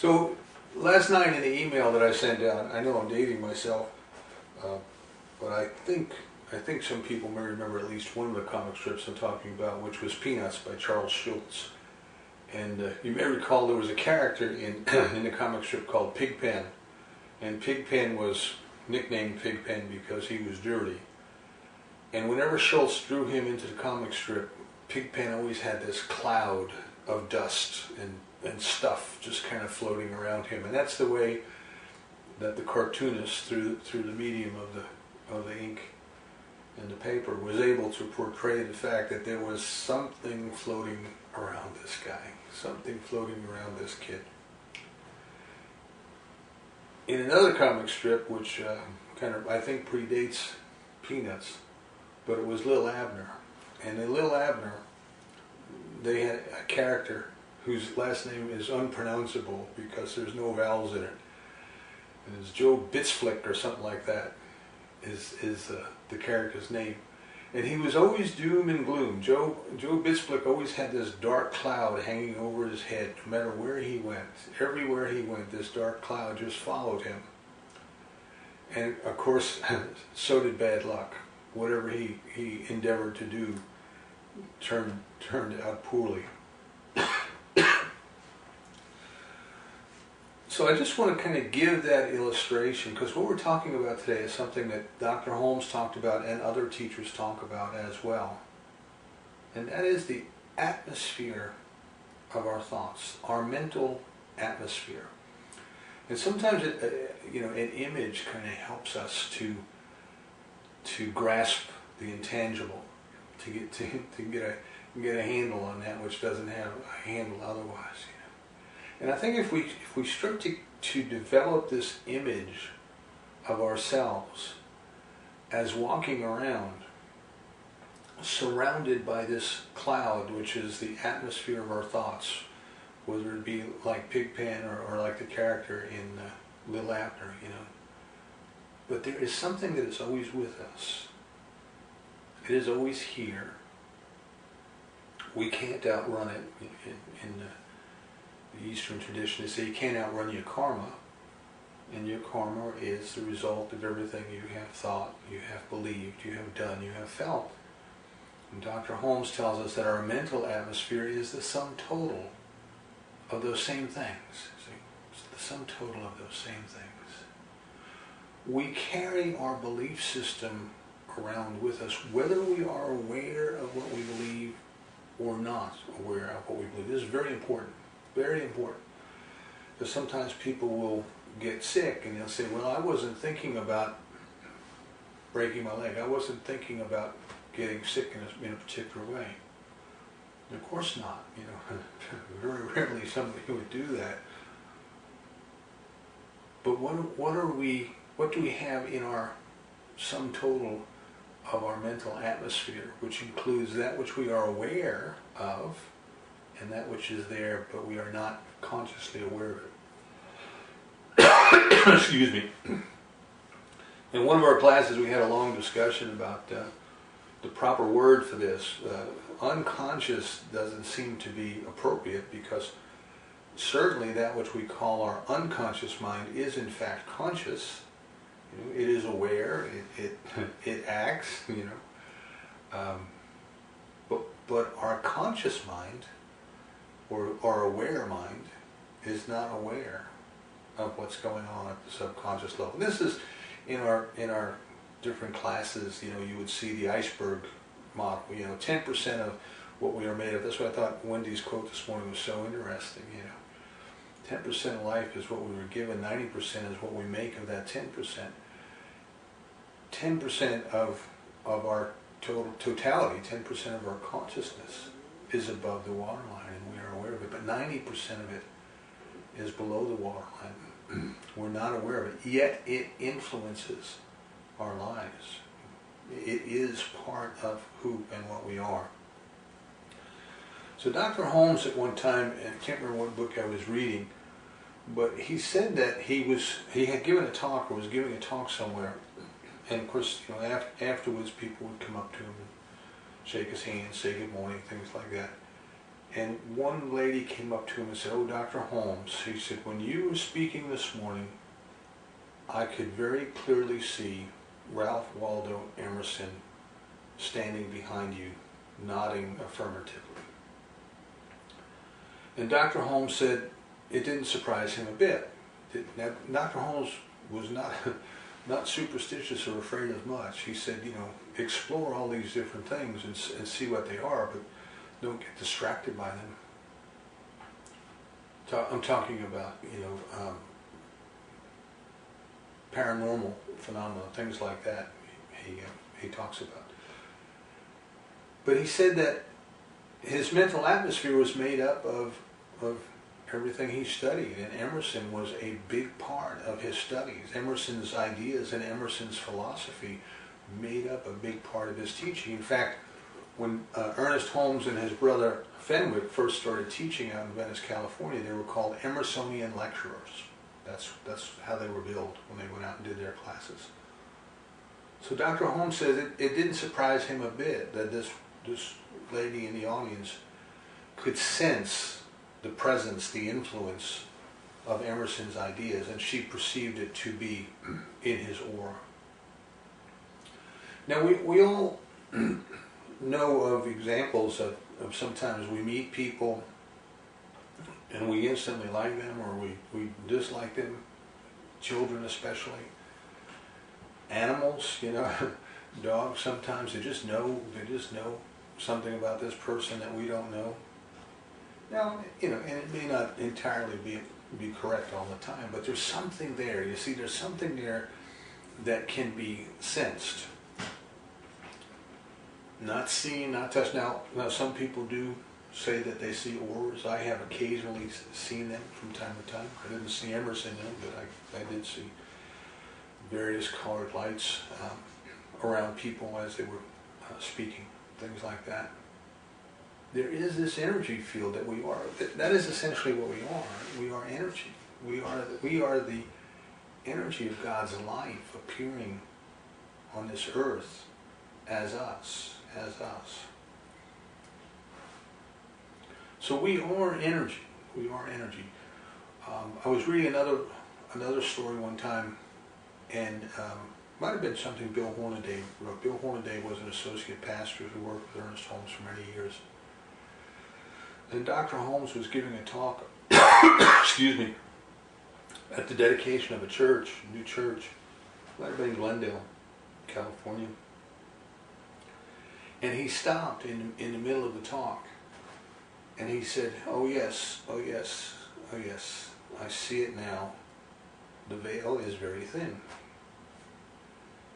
So last night in the email that I sent out, I know I'm dating myself, but I think some people may remember at least one of the comic strips I'm talking about, which was Peanuts by Charles Schulz. And you may recall there was a character in in the comic strip called Pigpen, and Pigpen was nicknamed Pigpen because he was dirty. And whenever Schulz drew him into the comic strip, Pigpen always had this cloud of dust and stuff just kind of floating around him. And that's the way that the cartoonist, through the medium of the ink and the paper, was able to portray the fact that there was something floating around this guy, something floating around this kid. In another comic strip, which kind of I think predates Peanuts, but it was Lil Abner. And in Lil Abner, they had a character whose last name is unpronounceable because there's no vowels in it. And it's Joe Bitzflick or something like that is the character's name. And he was always doom and gloom. Joe Bitzflick always had this dark cloud hanging over his head no matter where he went. Everywhere he went, this dark cloud just followed him. And of course, so did bad luck. Whatever he endeavored to do turned out poorly. So I just want to kind of give that illustration, because what we're talking about today is something that Dr. Holmes talked about and other teachers talk about as well. And that is the atmosphere of our thoughts, our mental atmosphere. And sometimes an image kind of helps us to grasp the intangible, to get a handle on that which doesn't have a handle otherwise. And I think if we strive to develop this image of ourselves as walking around, surrounded by this cloud, which is the atmosphere of our thoughts, whether it be like Pigpen or like the character in Lil Abner, But there is something that is always with us. It is always here. We can't outrun it. In the Eastern tradition, they say you can't outrun your karma. And your karma is the result of everything you have thought, you have believed, you have done, you have felt. And Dr. Holmes tells us that our mental atmosphere is the sum total of those same things. See? It's the sum total of those same things. We carry our belief system around with us, whether we are aware of what we believe or not aware of what we believe. This is very important, very important. Because sometimes people will get sick and they'll say, well, I wasn't thinking about breaking my leg. I wasn't thinking about getting sick in a particular way. And of course not. Very rarely somebody would do that. But what do we have in our sum total of our mental atmosphere, which includes that which we are aware of and that which is there, but we are not consciously aware of it. Excuse me. In one of our classes, we had a long discussion about the proper word for this. Unconscious doesn't seem to be appropriate, because certainly that which we call our unconscious mind is in fact conscious. It is aware, it acts, but our conscious mind, or our aware mind, is not aware of what's going on at the subconscious level. This is in our different classes. You would see the iceberg model. 10% of what we are made of. That's why I thought Wendy's quote this morning was so interesting. 10% of life is what we were given. 90% is what we make of that 10%. 10% of our totality, 10% of our consciousness is above the waterline, and we are aware of it. But 90% of it is below the waterline. We're not aware of it, yet it influences our lives. It is part of who and what we are. So Dr. Holmes at one time, and I can't remember what book I was reading, but he said that he had given a talk, or was giving a talk somewhere, and of course, afterwards people would come up to him and shake his hand, say good morning, things like that. And one lady came up to him and said, "Oh, Dr. Holmes," he said, "when you were speaking this morning, I could very clearly see Ralph Waldo Emerson standing behind you, nodding affirmatively." And Dr. Holmes said it didn't surprise him a bit. Now, Dr. Holmes was not superstitious or afraid of much. He said, explore all these different things and see what they are, but don't get distracted by them. I'm talking about, paranormal phenomena, things like that. He talks about. But he said that his mental atmosphere was made up of everything he studied, and Emerson was a big part of his studies. Emerson's ideas and Emerson's philosophy made up a big part of his teaching. In fact, when Ernest Holmes and his brother Fenwick first started teaching out in Venice, California, they were called Emersonian lecturers. That's how they were billed when they went out and did their classes. So Dr. Holmes says it didn't surprise him a bit that this lady in the audience could sense the presence, the influence of Emerson's ideas, and she perceived it to be in his aura. Now we all know of examples of sometimes we meet people and we instantly like them, or we dislike them, children especially. Animals, dogs, sometimes they just know something about this person that we don't know. Now, and it may not entirely be correct all the time, but there's something there. You see, there's something there that can be sensed. Not seen, not touched. Now some people do say that they see auras. I have occasionally seen them from time to time. I didn't see Emerson in them, but I did see various colored lights around people as they were speaking, things like that. There is this energy field that we are. That is essentially what we are. We are energy. We are the energy of God's life appearing on this earth as us. So we are energy. We are energy. I was reading another story one time, and might have been something Bill Hornaday wrote. Bill Hornaday was an associate pastor who worked with Ernest Holmes for many years. And Dr. Holmes was giving a talk, excuse me, at the dedication of a church, a new church, might have been in Glendale, California. And he stopped in the middle of the talk, and he said, "Oh yes, oh yes, oh yes, I see it now. The veil is very thin."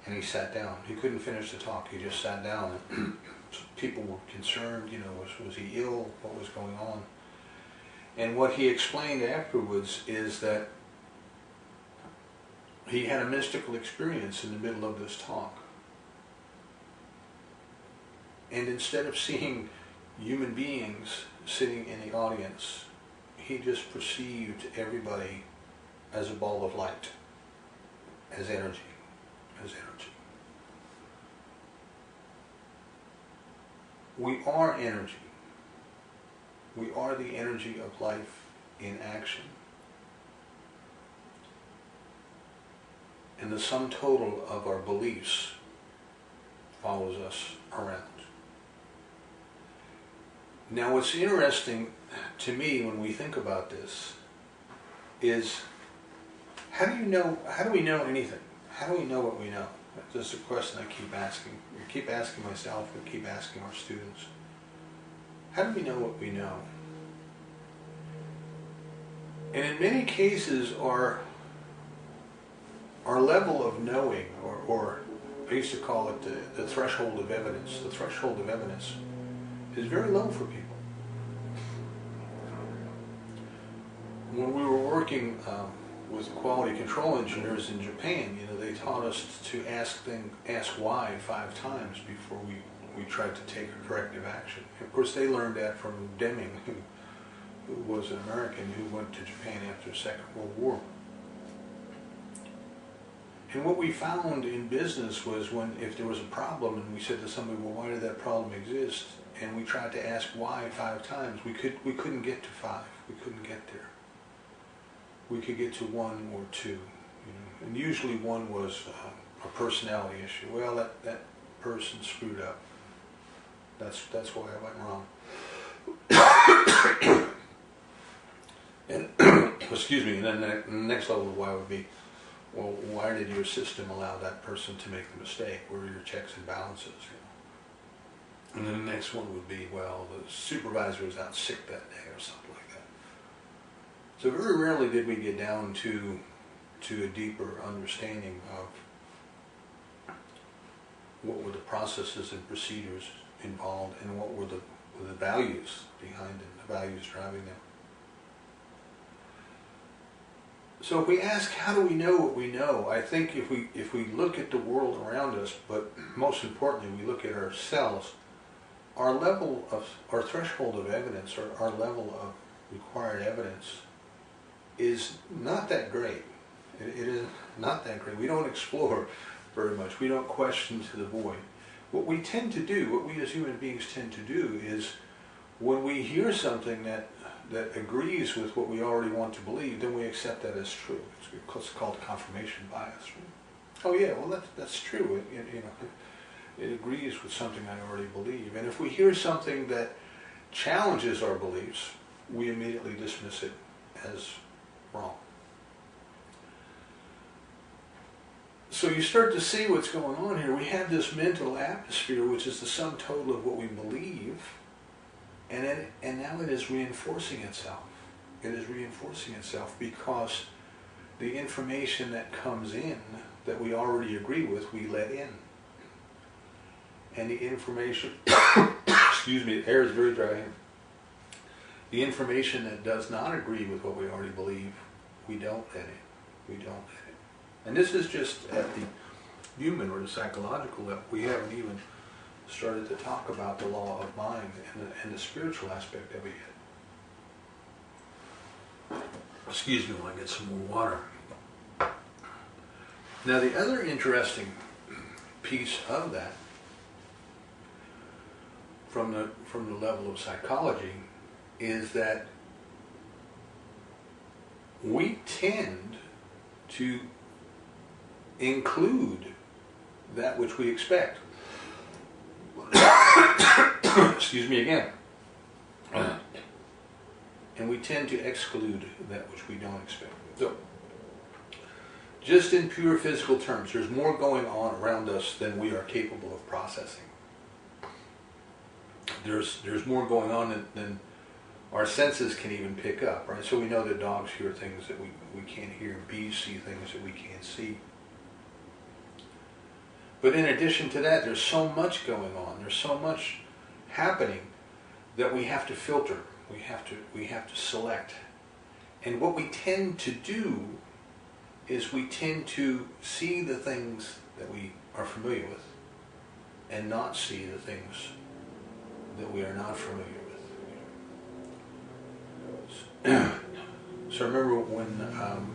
And he sat down. He couldn't finish the talk. He just sat down. People were concerned, was he ill? What was going on? And what he explained afterwards is that he had a mystical experience in the middle of this talk. And instead of seeing human beings sitting in the audience, he just perceived everybody as a ball of light, as energy. We are energy. We are the energy of life in action. And the sum total of our beliefs follows us around. Now what's interesting to me when we think about this is, how do we know anything? How do we know what we know? That's a question I keep asking. I keep asking myself, and keep asking our students. How do we know what we know? And in many cases, our level of knowing, or I used to call it the threshold of evidence. The threshold of evidence is very low for people. When we were working with quality control engineers in Japan, they taught us to ask why 5 times before we tried to take a corrective action. Of course, they learned that from Deming, who was an American who went to Japan after the Second World War. And what we found in business was if there was a problem and we said to somebody, well, why did that problem exist? and we tried to ask why 5 times, we couldn't get to 5. We couldn't get there. We could get to 1 or 2, you know, and usually 1 was a personality issue. Well, that person screwed up. That's why I went wrong. And excuse me. And then the next level of why would be, well, why did your system allow that person to make the mistake? Where are your checks and balances? You know? And then the next one would be, well, the supervisor was out sick that day or something like that. So very rarely did we get down to a deeper understanding of what were the processes and procedures involved, and what were the values behind it, the values driving them. So if we ask, how do we know what we know? I think if we look at the world around us, but most importantly, we look at ourselves, our level of, our threshold of evidence, or our level of required evidence is not that great. It is not that great. We don't explore very much. We don't question to the void. What we tend to do, what we as human beings tend to do, is when we hear something that agrees with what we already want to believe, then we accept that as true. It's called confirmation bias. Right? Oh yeah, well that's true. It agrees with something I already believe. And if we hear something that challenges our beliefs, we immediately dismiss it as wrong. So you start to see what's going on here. We have this mental atmosphere, which is the sum total of what we believe, and now it is reinforcing itself. It is reinforcing itself because the information that comes in that we already agree with, we let in. And the information, excuse me, the air is very dry here. The information that does not agree with what we already believe, we don't let in. We don't let in. And this is just at the human or the psychological level. We haven't even started to talk about the law of mind and the spiritual aspect of it yet. Excuse me while I get some more water. Now the other interesting piece of that, from the level of psychology, is that we tend to include that which we expect. Excuse me again. And we tend to exclude that which we don't expect. So, just in pure physical terms, there's more going on around us than we are capable of processing. There's more going on than our senses can even pick up, right? So we know that dogs hear things that we can't hear, bees see things that we can't see. But in addition to that, there's so much going on, there's so much happening that we have to filter, we have to select. And what we tend to do is we tend to see the things that we are familiar with and not see the things that we are not familiar with. So I remember when, I'm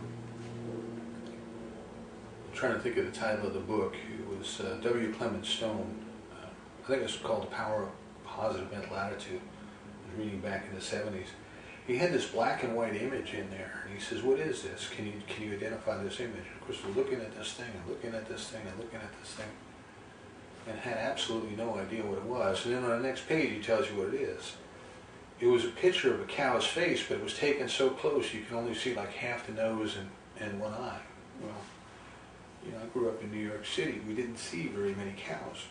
trying to think of the title of the book, it was W. Clement Stone, I think it's called The Power of Positive Mental Attitude. I was reading back in the 70s. He had this black and white image in there, and he says, what is this? Can you identify this image? Of course, we're looking at this thing, and looking at this thing, and looking at this thing, and had absolutely no idea what it was. And then on the next page, he tells you what it is. It was a picture of a cow's face, but it was taken so close you can only see like half the nose and one eye. Well, you know, I grew up in New York City. We didn't see very many cows.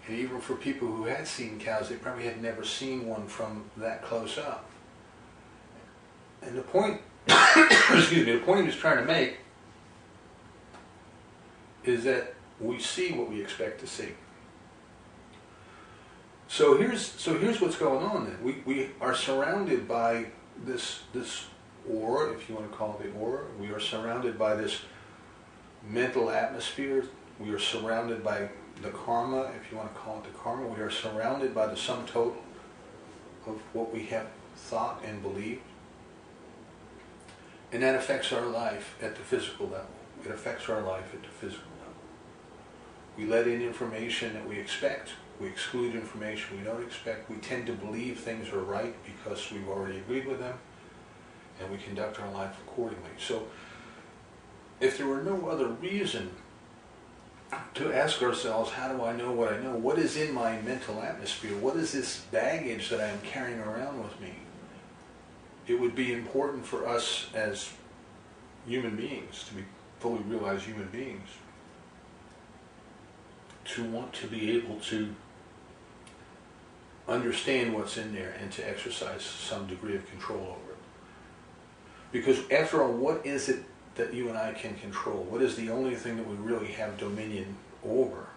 And even for people who had seen cows, they probably had never seen one from that close up. And the point, excuse me, the point he was trying to make is that we see what we expect to see. So here's what's going on then. We are surrounded by this aura, if you want to call it the aura. We are surrounded by this mental atmosphere. We are surrounded by the karma, if you want to call it the karma. We are surrounded by the sum total of what we have thought and believed. And that affects our life at the physical level. It affects our life at the physical level. We let in information that we expect, We exclude information we don't expect. We tend to believe things are right because we've already agreed with them, and we conduct our life accordingly. So if there were no other reason to ask ourselves, how do I know what I know? What is in my mental atmosphere? What is this baggage that I am carrying around with me? It would be important for us as human beings, to be fully realized human beings, to want to be able to understand what's in there and to exercise some degree of control over it. Because after all, what is it that you and I can control? What is the only thing that we really have dominion over?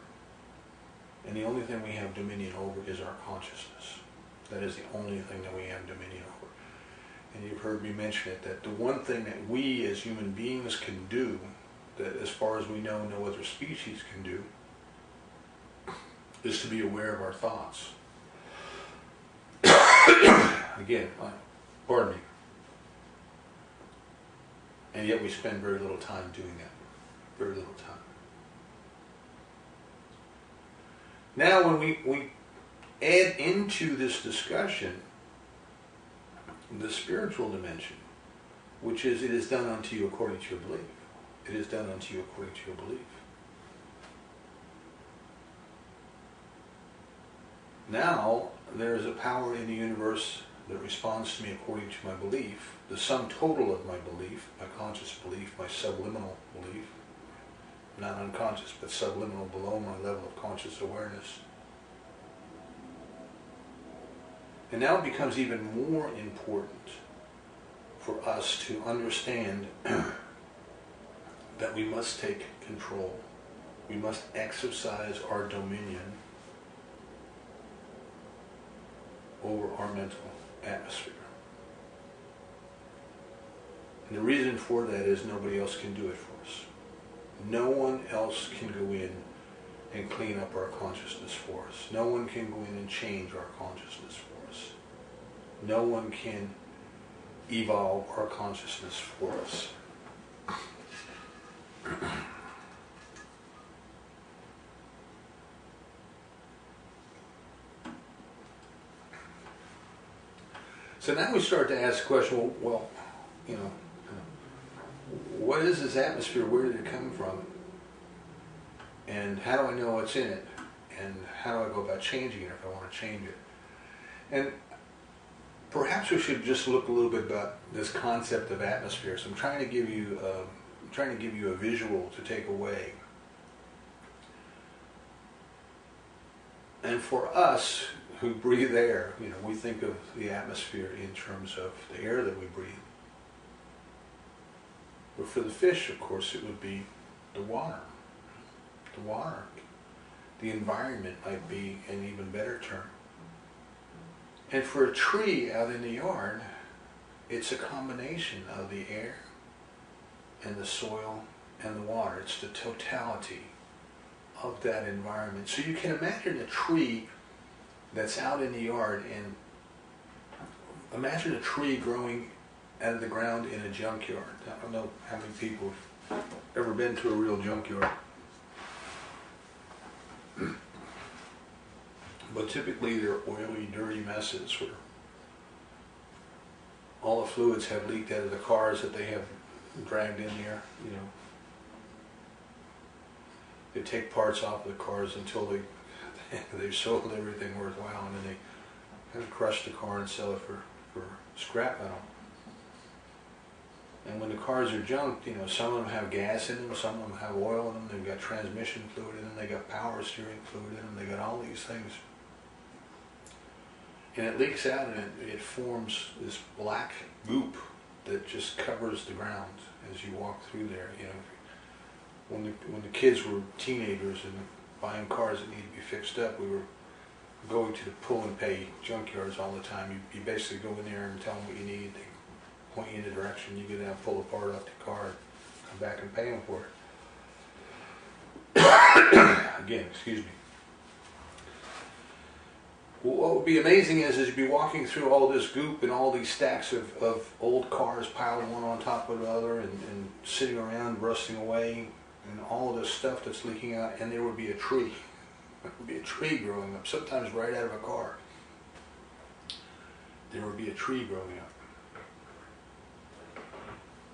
And the only thing we have dominion over is our consciousness. That is the only thing that we have dominion over. And you've heard me mention it, that the one thing that we as human beings can do, that as far as we know no other species can do, is to be aware of our thoughts. Again, pardon me. And yet we spend very little time doing that. Very little time. Now when we add into this discussion the spiritual dimension, which is, it is done unto you according to your belief. It is done unto you according to your belief. Now there is a power in the universe that responds to me according to my belief, the sum total of my belief, my conscious belief, my subliminal belief, not unconscious, but subliminal, below my level of conscious awareness. And now it becomes even more important for us to understand that we must take control. We must exercise our dominion over our mental atmosphere. And the reason for that is nobody else can do it for us. No one else can go in and clean up our consciousness for us. No one can go in and change our consciousness for us. No one can evolve our consciousness for us. So now we start to ask the question, well, you know, what is this atmosphere? Where did it come from? And how do I know what's in it? And how do I go about changing it if I want to change it? And perhaps we should just look a little bit about this concept of atmosphere. So I'm trying to give you a visual to take away. And for us who breathe air, you know, we think of the atmosphere in terms of the air that we breathe. But for the fish, of course, it would be the water. The water. The environment might be an even better term. And for a tree out in the yard, it's a combination of the air and the soil and the water. It's the totality of that environment. So you can imagine a tree that's out in the yard, and imagine a tree growing out of the ground in a junkyard. I don't know how many people have ever been to a real junkyard. But typically they're oily, dirty messes where all the fluids have leaked out of the cars that they have dragged in there, you know. They take parts off of the cars until they've sold everything worthwhile, and then they kind of crush the car and sell it for scrap metal. And when the cars are junked, you know, some of them have gas in them, some of them have oil in them, they've got transmission fluid in them, they got power steering fluid in them, they got all these things. And it leaks out, and it forms this black goop that just covers the ground as you walk through there. You know, when the kids were teenagers and buying cars that needed to be fixed up, we were going to the pull and pay junkyards all the time. You basically go in there and tell them what you need. They point you in the direction. You get out, pull the part off the car, come back and pay them for it. Again, excuse me. Well, what would be amazing is you'd be walking through all this goop and all these stacks of old cars piled one on top of the other and sitting around rusting away, and all of this stuff that's leaking out, and there would be a tree would be a tree growing up, sometimes right out of a car. There would be a tree growing up.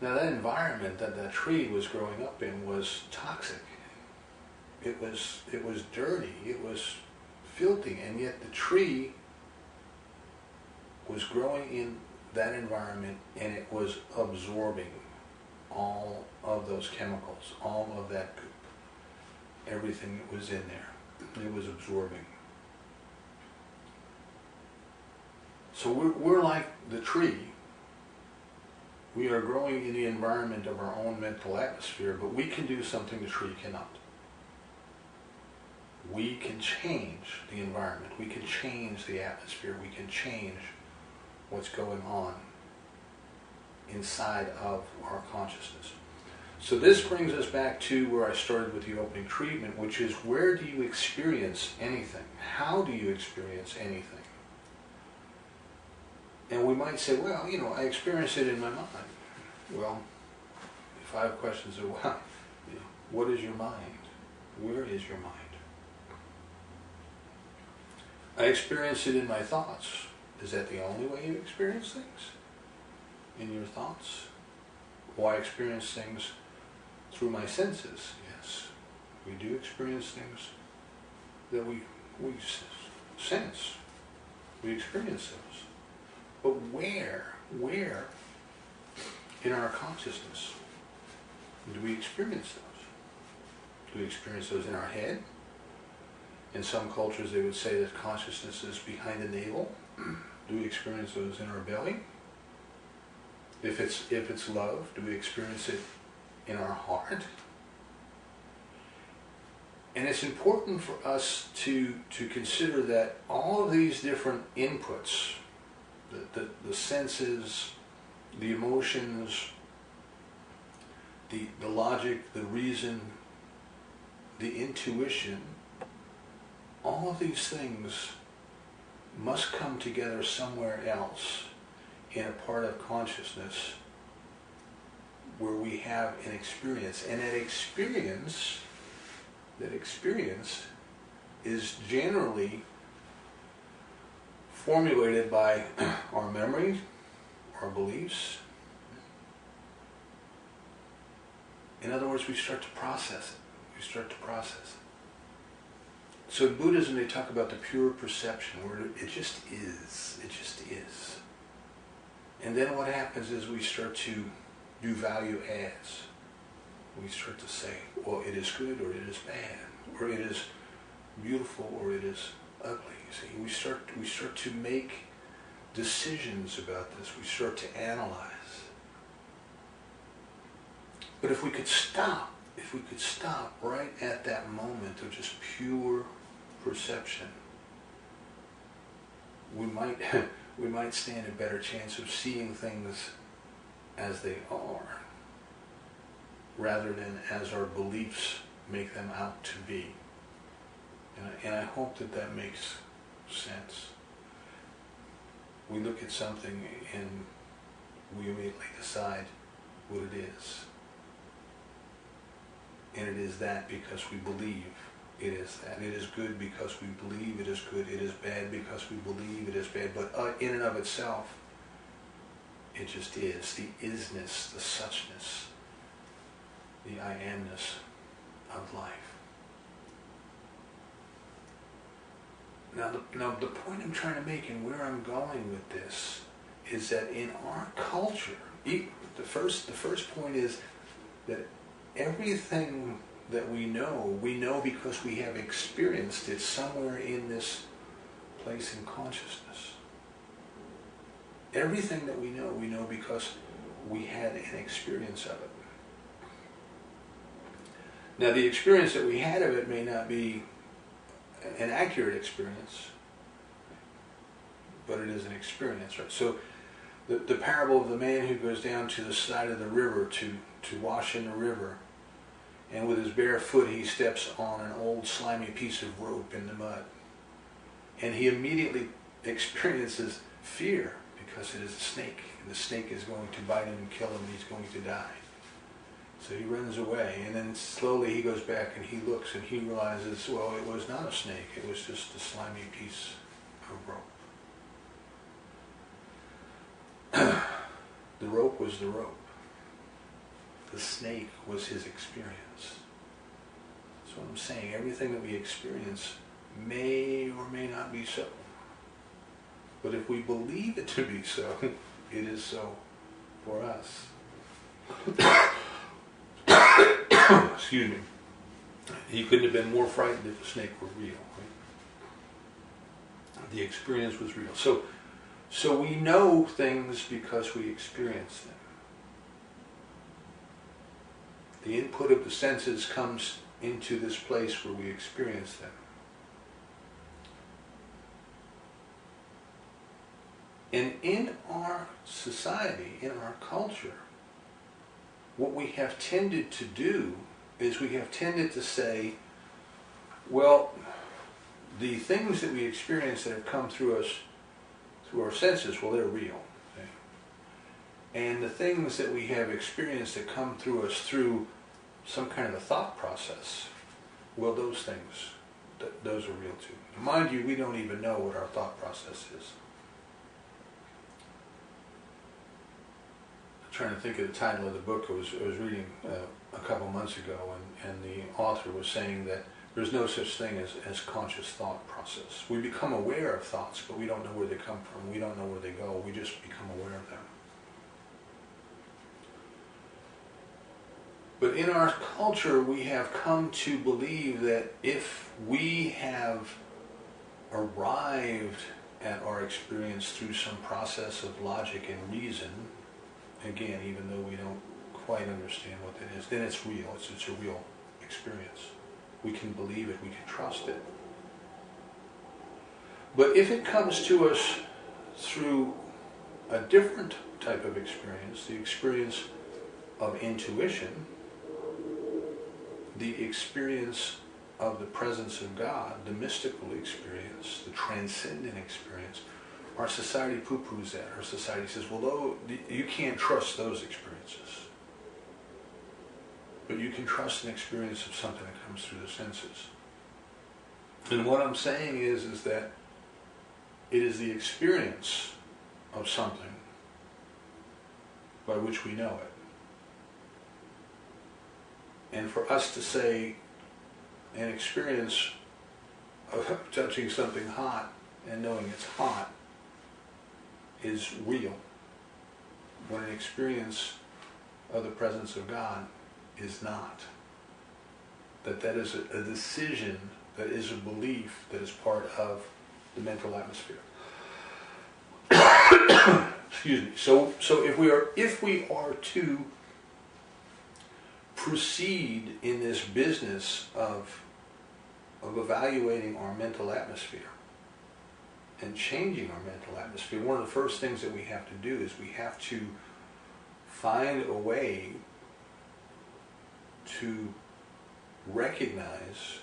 Now that environment that that tree was growing up in was toxic. It was dirty, it was filthy, and yet the tree was growing in that environment and it was absorbing all of those chemicals, all of that goop, everything that was in there. It was absorbing. So we're like the tree. We are growing in the environment of our own mental atmosphere, but we can do something the tree cannot. We can change the environment. We can change the atmosphere. We can change what's going on inside of our consciousness. So this brings us back to where I started with the opening treatment, which is, where do you experience anything? How do you experience anything? And we might say, well, you know, I experience it in my mind. Well, if I have questions of, well, you know, what is your mind? Where is your mind? I experience it in my thoughts. Is that the only way you experience things? In your thoughts? Well, I experience things through my senses. Yes, we do experience things that we sense. We experience those. But where in our consciousness do we experience those? Do we experience those in our head? In some cultures they would say that consciousness is behind the navel. Do we experience those in our belly? If it's love, do we experience it in our heart? And it's important for us to consider that all of these different inputs, the senses, the emotions, the logic, the reason, the intuition, all of these things must come together somewhere else in a part of consciousness where we have an experience. And that experience is generally formulated by our memories, our beliefs. In other words, we start to process it. We start to process it. So in Buddhism they talk about the pure perception, where it just is. It just is. And then what happens is we start to do value adds. We start to say, well, it is good or it is bad, or it is beautiful or it is ugly. See, we start to make decisions about this. We start to analyze. But if we could stop right at that moment of just pure perception, we might stand a better chance of seeing things as they are, rather than as our beliefs make them out to be. And I hope that makes sense. We look at something and we immediately decide what it is. And it is that because we believe it is that. It is good because we believe it is good. It is bad because we believe it is bad. But in and of itself, it just is. The isness, the suchness, the I amness of life. Now the point I'm trying to make and where I'm going with this is that in our culture, the first point is that everything that we know because we have experienced it somewhere in this place in consciousness. Everything that we know because we had an experience of it. Now the experience that we had of it may not be an accurate experience, but it is an experience, right? So the parable of the man who goes down to the side of the river to wash in the river, and with his bare foot he steps on an old slimy piece of rope in the mud, and he immediately experiences fear because it is a snake, and the snake is going to bite him and kill him and he's going to die. So he runs away, and then slowly he goes back and he looks and he realizes, well, it was not a snake, it was just a slimy piece of rope. The rope was the rope. The snake was his experience. That's what I'm saying. Everything that we experience may or may not be so. But if we believe it to be so, it is so for us. Excuse me. He couldn't have been more frightened if the snake were real. Right? The experience was real. So we know things because we experience them. The input of the senses comes into this place where we experience them. And in our society, in our culture, what we have tended to do is we have tended to say, well, the things that we experience that have come through us, through our senses, well, they're real. Okay? And the things that we have experienced that come through us through some kind of a thought process, well, those things, those are real too. Mind you, we don't even know what our thought process is. Trying to think of the title of the book I was reading a couple months ago, and the author was saying that there's no such thing as conscious thought process. We become aware of thoughts, but we don't know where they come from. We don't know where they go. We just become aware of them. But in our culture, we have come to believe that if we have arrived at our experience through some process of logic and reason, again, even though we don't quite understand what that is, then it's real. It's a real experience. We can believe it. We can trust it. But if it comes to us through a different type of experience, the experience of intuition, the experience of the presence of God, the mystical experience, the transcendent experience, our society poo-poos that. Our society says, well, you can't trust those experiences. But you can trust an experience of something that comes through the senses. And what I'm saying is that it is the experience of something by which we know it. And for us to say an experience of touching something hot and knowing it's hot is real, when an experience of the presence of God is not. That is a decision, that is a belief, that is part of the mental atmosphere. Excuse me. So if we are to proceed in this business of evaluating our mental atmosphere and changing our mental atmosphere, one of the first things that we have to do is we have to find a way to recognize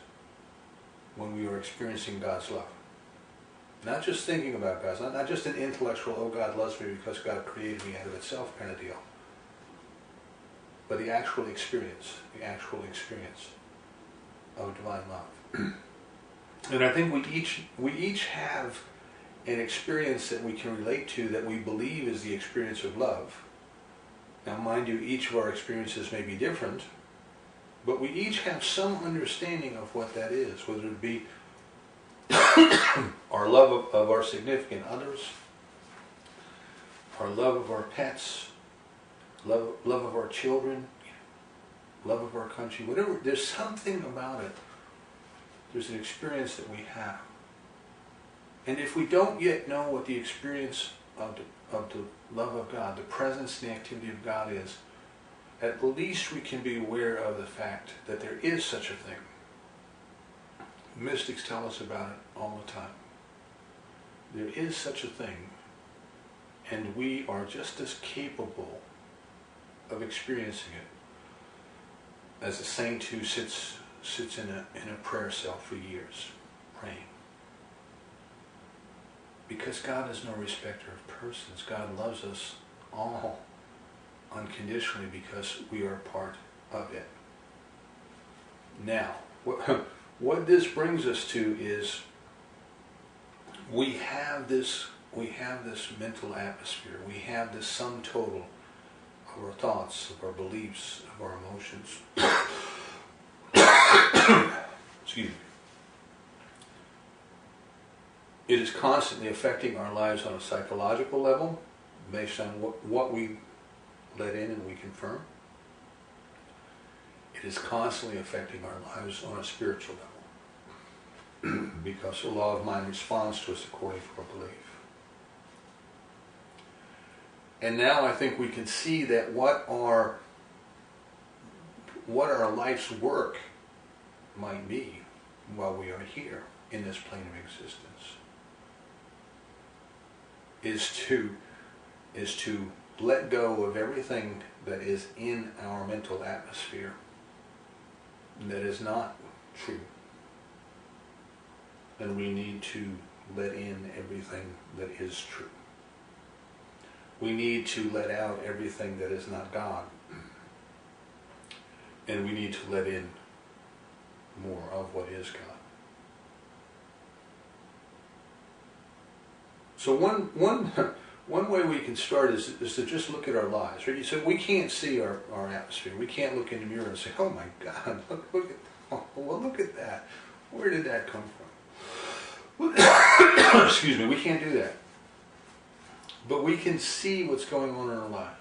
when we are experiencing God's love. Not just thinking about God's love, not just an intellectual, oh, God loves me because God created me out of itself kind of deal, but the actual experience of divine love. And I think we each have an experience that we can relate to that we believe is the experience of love. Now, mind you, each of our experiences may be different, but we each have some understanding of what that is, whether it be our love of our significant others, our love of our pets, love of our children, love of our country, whatever. There's something about it. There's an experience that we have. And if we don't yet know what the experience of the love of God, the presence and the activity of God is, at least we can be aware of the fact that there is such a thing. Mystics tell us about it all the time. There is such a thing, and we are just as capable of experiencing it as a saint who sits in a prayer cell for years praying. Because God is no respecter of persons. God loves us all unconditionally because we are part of it. Now, what this brings us to is we have this mental atmosphere. We have this sum total of our thoughts, of our beliefs, of our emotions. Excuse me. It is constantly affecting our lives on a psychological level, based on what we let in and we confirm. It is constantly affecting our lives on a spiritual level, because the law of mind responds to us according to our belief. And now I think we can see that what our life's work might be while we are here in this plane of existence is to let go of everything that is in our mental atmosphere that is not true. And we need to let in everything that is true. We need to let out everything that is not God. And we need to let in more of what is God. So one way we can start is to just look at our lives. Right? You said we can't see our atmosphere. We can't look in the mirror and say, "Oh my God, look at that. Where did that come from?" Excuse me. We can't do that. But we can see what's going on in our lives.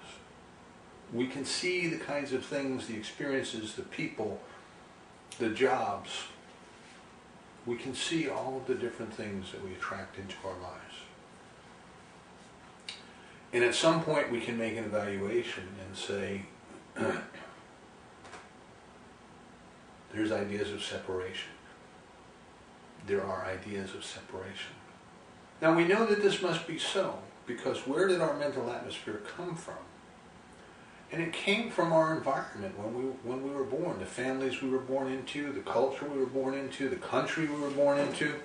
We can see the kinds of things, the experiences, the people, the jobs. We can see all of the different things that we attract into our lives. And at some point we can make an evaluation and say, there's ideas of separation. There are ideas of separation. Now we know that this must be so, because where did our mental atmosphere come from? And it came from our environment when we were born, the families we were born into, the culture we were born into, the country we were born into.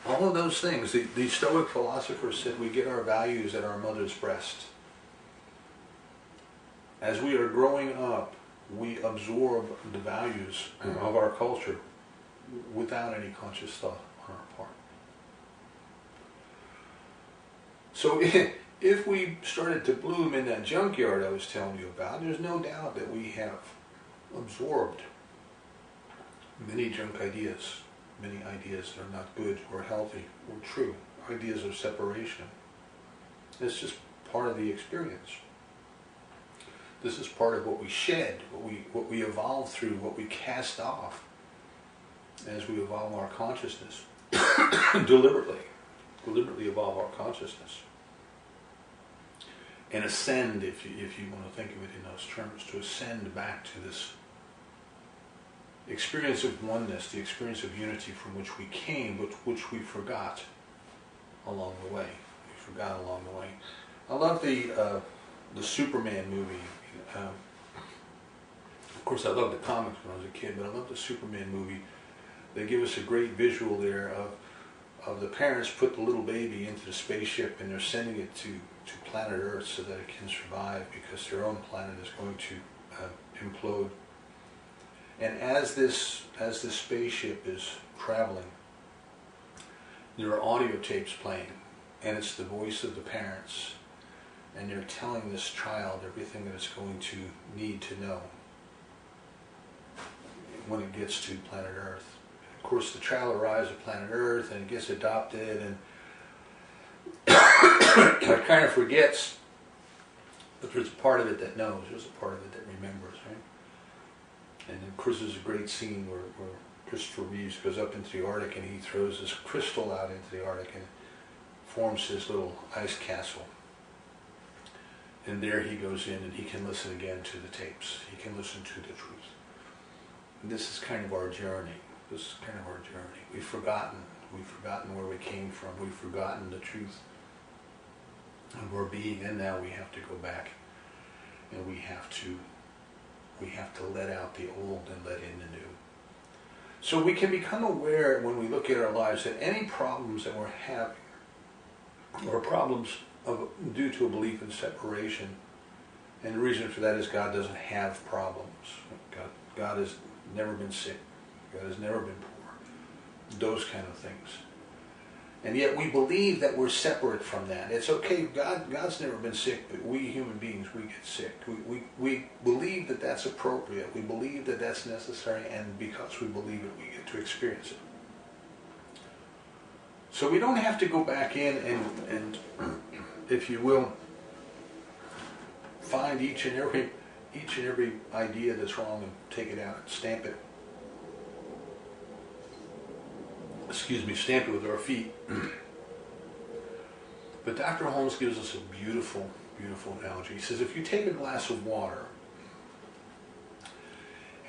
All of those things. The Stoic philosophers said we get our values at our mother's breast. As we are growing up, we absorb the values of our culture without any conscious thought on our part. So if we started to bloom in that junkyard I was telling you about, there's no doubt that we have absorbed many junk ideas. Many ideas that are not good or healthy or true. Ideas of separation. It's just part of the experience. This is part of what we shed, what we evolve through, what we cast off as we evolve our consciousness. deliberately evolve our consciousness. And ascend, if you want to think of it in those terms, to ascend back to this experience of oneness, the experience of unity from which we came, but which we forgot along the way. We forgot along the way. I love the Superman movie. Of course, I loved the comics when I was a kid, but I love the Superman movie. They give us a great visual there of the parents put the little baby into the spaceship and they're sending it to planet Earth so that it can survive because their own planet is going to implode. And as this spaceship is traveling, there are audio tapes playing, and it's the voice of the parents, and they're telling this child everything that it's going to need to know when it gets to planet Earth. Of course, the child arrives at planet Earth and it gets adopted, and it kind of forgets, but there's a part of it that knows, there's a part of it that remembers, right? And of course there's a great scene where Christopher Reeves goes up into the Arctic and he throws this crystal out into the Arctic and forms his little ice castle. And there he goes in and he can listen again to the tapes. He can listen to the truth. And this is kind of our journey. This is kind of our journey. We've forgotten where we came from. We've forgotten the truth of our being, and now we have to go back and we have to let out the old and let in the new. So we can become aware when we look at our lives that any problems that we're having, or problems due to a belief in separation, And the reason for that is God doesn't have problems. God has never been sick. God has never been poor. Those kind of things. And yet we believe that we're separate from that. It's okay, God's never been sick, but we human beings, we get sick. We believe that that's appropriate. We believe that that's necessary, and because we believe it, we get to experience it. So we don't have to go back in and if you will, find each and every idea that's wrong and take it out and stamp it. Stamp it with our feet. But Dr. Holmes gives us a beautiful, beautiful analogy. He says, if you take a glass of water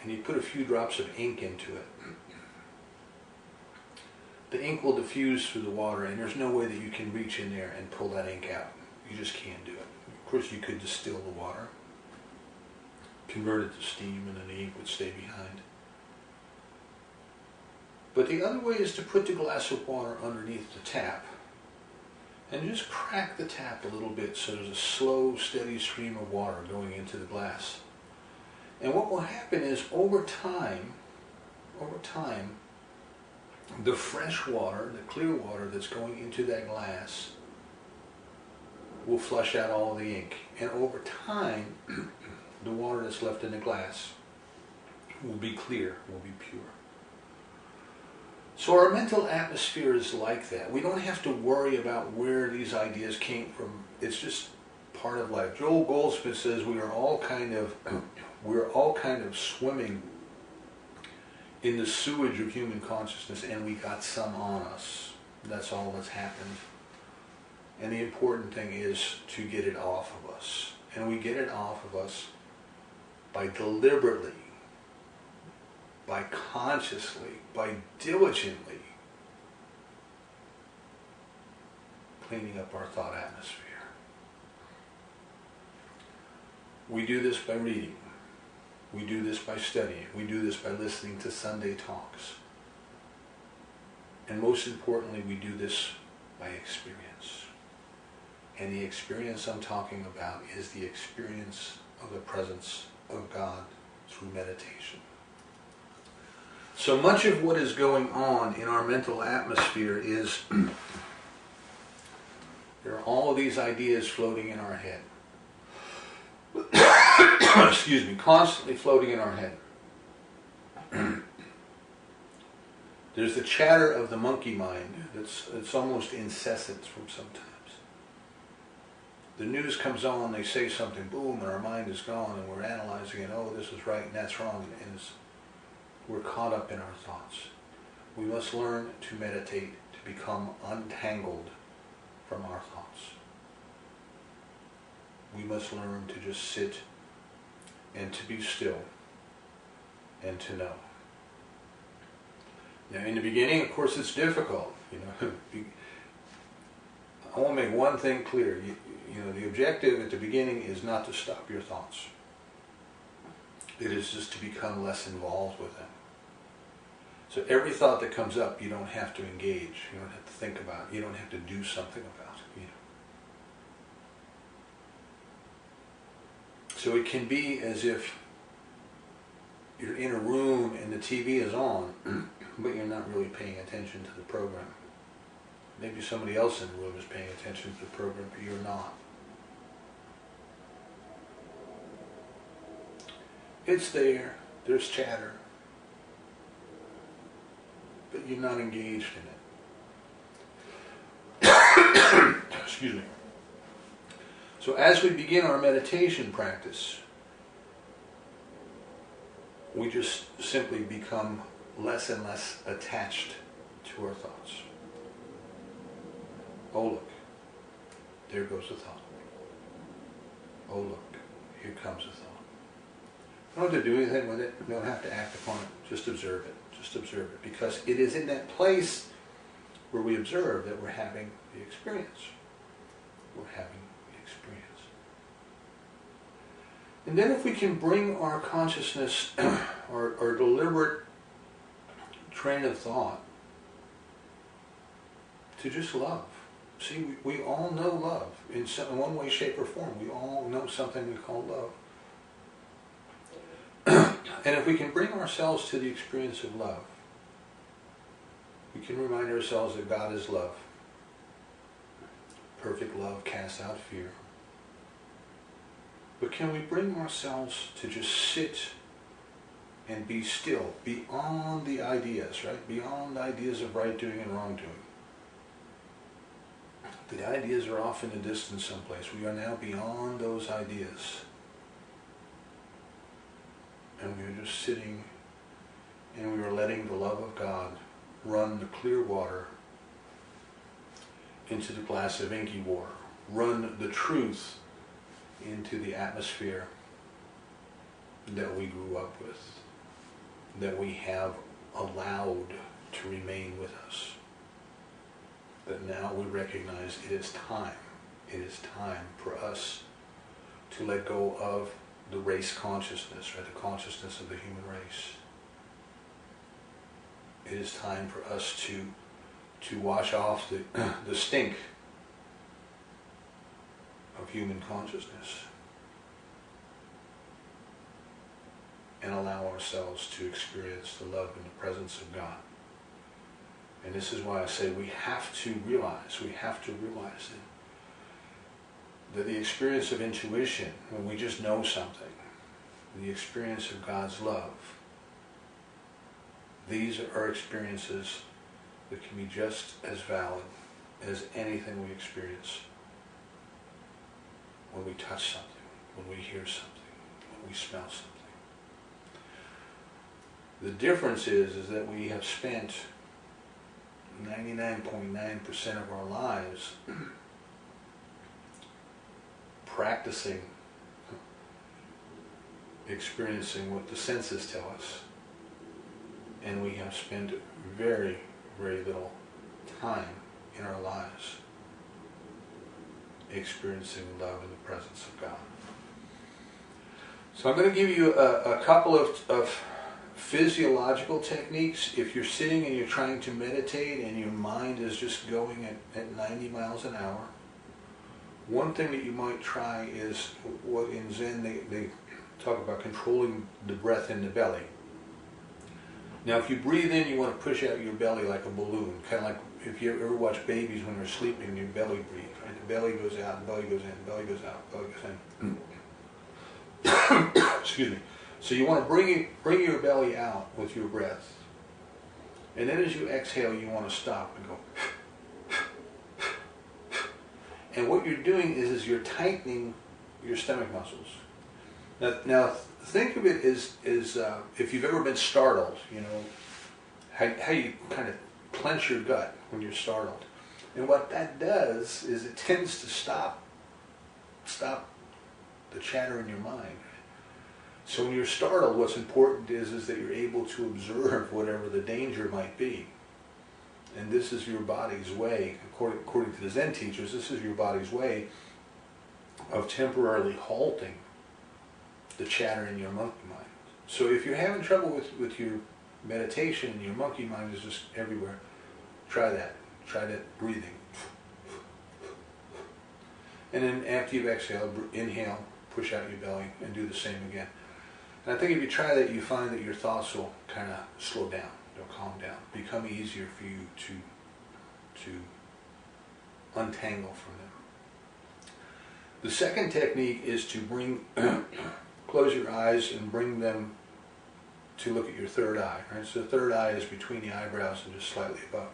and you put a few drops of ink into it, the ink will diffuse through the water, and there's no way that you can reach in there and pull that ink out. You just can't do it. Of course, you could distill the water, convert it to steam, and then the ink would stay behind. But the other way is to put the glass of water underneath the tap and just crack the tap a little bit so there's a slow, steady stream of water going into the glass. And what will happen is over time, the fresh water, the clear water that's going into that glass will flush out all of the ink. And over time, the water that's left in the glass will be clear, will be pure. So our mental atmosphere is like that. We don't have to worry about where these ideas came from. It's just part of life. Joel Goldsmith says we are all kind of swimming in the sewage of human consciousness, and we got some on us. That's all that's happened. And the important thing is to get it off of us. And we get it off of us by deliberately, by consciously, by diligently cleaning up our thought atmosphere. We do this by reading. We do this by studying. We do this by listening to Sunday talks. And most importantly, we do this by experience. And the experience I'm talking about is the experience of the presence of God through meditation. So much of what is going on in our mental atmosphere is there are all of these ideas floating in our head. Excuse me, constantly floating in our head. There's the chatter of the monkey mind it's almost incessant from sometimes. The news comes on, they say something, boom, and our mind is gone, and we're analyzing it, oh, this is right and that's wrong, and we're caught up in our thoughts. We must learn to meditate, to become untangled from our thoughts. We must learn to just sit and to be still and to know. Now, in the beginning, of course, it's difficult. I want to make one thing clear. The objective at the beginning is not to stop your thoughts. It is just to become less involved with them. So every thought that comes up, you don't have to engage. You don't have to think about it. You don't have to do something about it. So it can be as if you're in a room and the TV is on, but you're not really paying attention to the program. Maybe somebody else in the room is paying attention to the program, but you're not. It's there, there's chatter, but you're not engaged in it. Excuse me. So as we begin our meditation practice, we just simply become less and less attached to our thoughts. Oh look, there goes the thought. Oh look, here comes the thought. You don't have to do anything with it. You don't have to act upon it. Just observe it. Just observe it. Because it is in that place where we observe that we're having the experience. We're having the experience. And then if we can bring our consciousness, our deliberate train of thought, to just love. See, we all know love in one way, shape, or form. We all know something we call love. And if we can bring ourselves to the experience of love, we can remind ourselves that God is love. Perfect love casts out fear. But can we bring ourselves to just sit and be still, beyond the ideas, right? Beyond the ideas of right doing and wrong doing. The ideas are off in the distance someplace. We are now beyond those ideas. And we are just sitting and we are letting the love of God run the clear water into the glass of inky water. Run the truth into the atmosphere that we grew up with, that we have allowed to remain with us. That now we recognize it is time for us to let go of the race consciousness, right? The consciousness of the human race. It is time for us to wash off the stink of human consciousness and allow ourselves to experience the love and the presence of God. And this is why I say we have to realize that the experience of intuition, when we just know something, the experience of God's love, these are experiences that can be just as valid as anything we experience when we touch something, when we hear something, when we smell something. The difference is that we have spent 99.9% of our lives practicing experiencing what the senses tell us, and we have spent very, very little time in our lives experiencing love in the presence of God. So I'm going to give you a couple of physiological techniques. If you're sitting and you're trying to meditate and your mind is just going at 90 miles an hour, one thing that you might try is what in Zen they talk about controlling the breath in the belly. Now if you breathe in, you want to push out your belly like a balloon, kind of like if you ever watch babies when they're sleeping, your belly breathe, right? The belly goes out, belly goes in, belly goes out, belly goes in. Excuse me. So you want to bring your belly out with your breath. And then as you exhale, you want to stop and go. And what you're doing is you're tightening your stomach muscles. Now think of it as if you've ever been startled, you know, how you kind of clench your gut when you're startled. And what that does is it tends to stop the chatter in your mind. So when you're startled, what's important is that you're able to observe whatever the danger might be. And this is your body's way, according to the Zen teachers, this is your body's way of temporarily halting the chatter in your monkey mind. So if you're having trouble with your meditation and your monkey mind is just everywhere, try that. Try that breathing. And then after you've exhaled, inhale, push out your belly, and do the same again. And I think if you try that, you find that your thoughts will kind of slow down. They'll calm down. Become easier for you to untangle from them. The second technique is to close your eyes and bring them to look at your third eye. Right? So the third eye is between the eyebrows and just slightly above.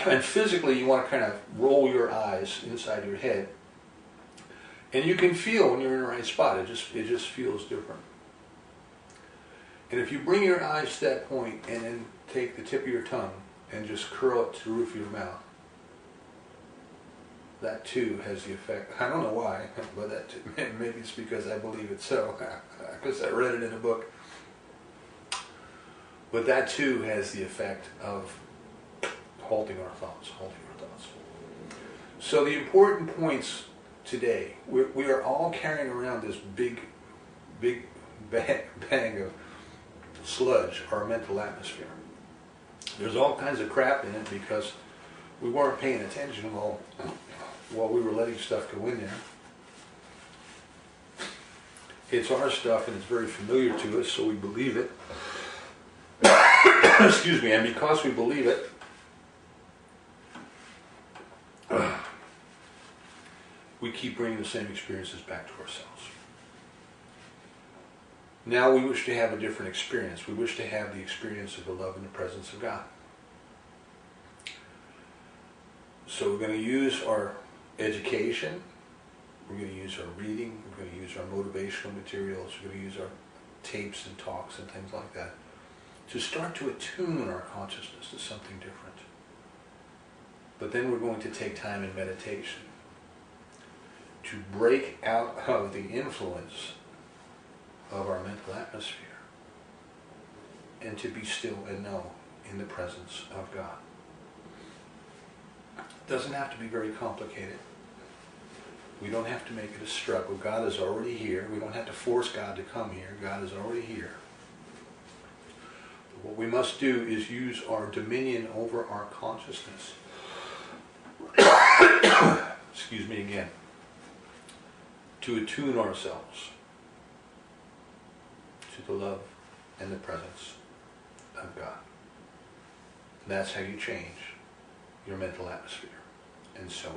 And physically, you want to kind of roll your eyes inside your head. And you can feel when you're in the right spot. It just feels different. And if you bring your eyes to that point and then take the tip of your tongue and just curl it to the roof of your mouth, that too has the effect. I don't know why, but that too, maybe it's because I believe it so, because I read it in a book. But that too has the effect of halting our thoughts. So the important points today, we are all carrying around this big bag of sludge, our mental atmosphere. There's all kinds of crap in it because we weren't paying attention while we were letting stuff go in there. It's our stuff and it's very familiar to us, so we believe it. Excuse me, and because we believe it, we keep bringing the same experiences back to ourselves. Now we wish to have a different experience. We wish to have the experience of the love and the presence of God. So we're going to use our education, we're going to use our reading, we're going to use our motivational materials, we're going to use our tapes and talks and things like that to start to attune our consciousness to something different. But then we're going to take time in meditation to break out of the influence of our mental atmosphere and to be still and know in the presence of God. It doesn't have to be very complicated. We don't have to make it a struggle. God is already here. We don't have to force God to come here. God is already here. What we must do is use our dominion over our consciousness. Excuse me again. To attune ourselves to the love and the presence of God. And that's how you change your mental atmosphere. And so